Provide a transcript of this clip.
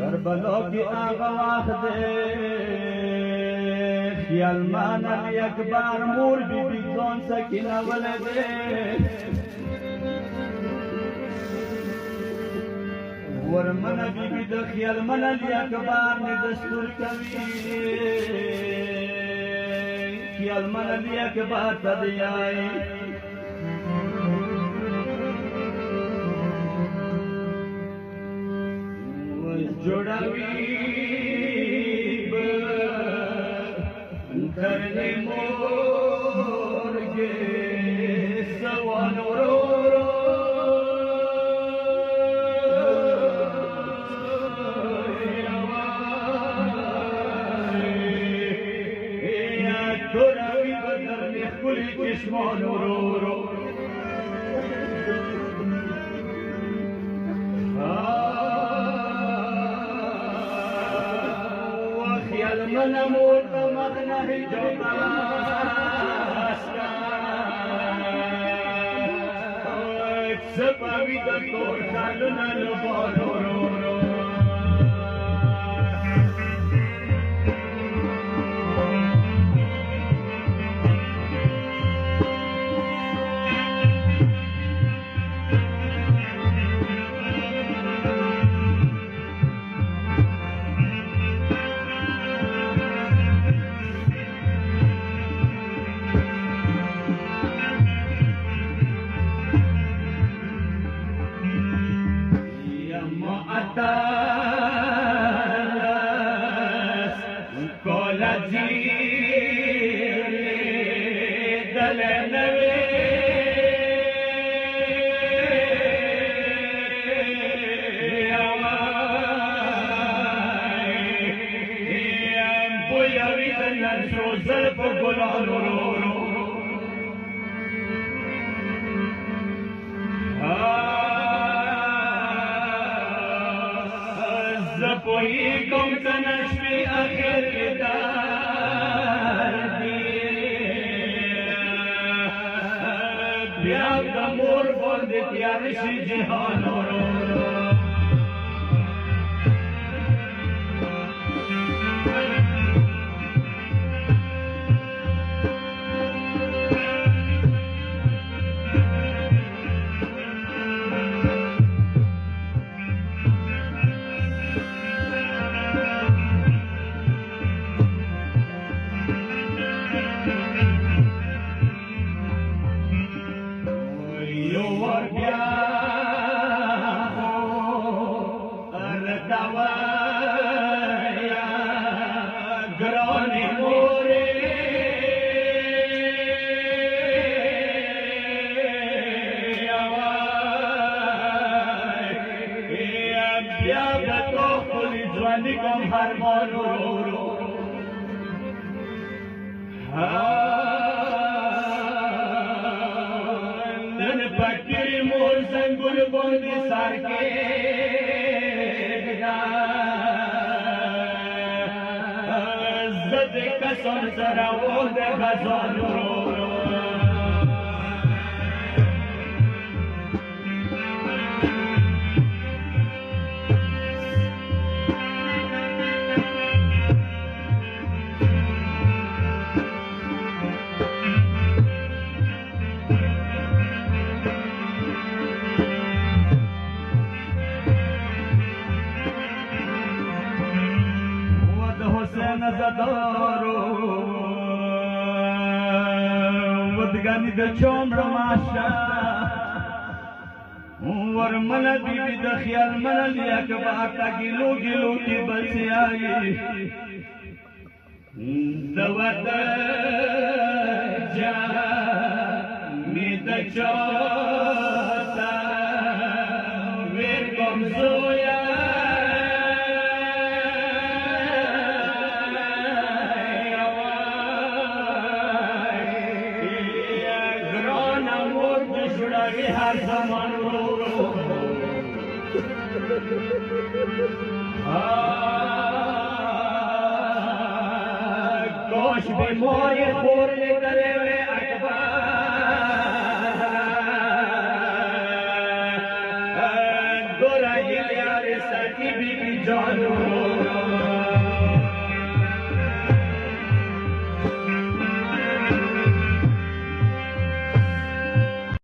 کربلا کی آغا وقت خیال مانا یک بار مور بی بی جان سکینہ ولدے ورمنا بی بی د خیال منا یک بار نے دستور کوي خیال منا یک بار تدیائی جوڑاوی کرنے مورگے سوان رو جوڑاوی کرنے کلی چشمان رو من مورد مغنه جماستا سپاوی د تور خالونه لبانو رو زپوئی کم تنشوی آخر دار دی بیاب دمور بند تیارشی جہان رو ودگانی د چوم رماشا ورمنا بی بی د خیال منل یک باتا گلو گلو کی بسی آئی دوات جا می د چوتا ویر کم زویا هر زمان رو گوش به موی خور نکره و اکبر گرایی یار سکی بی بی جانو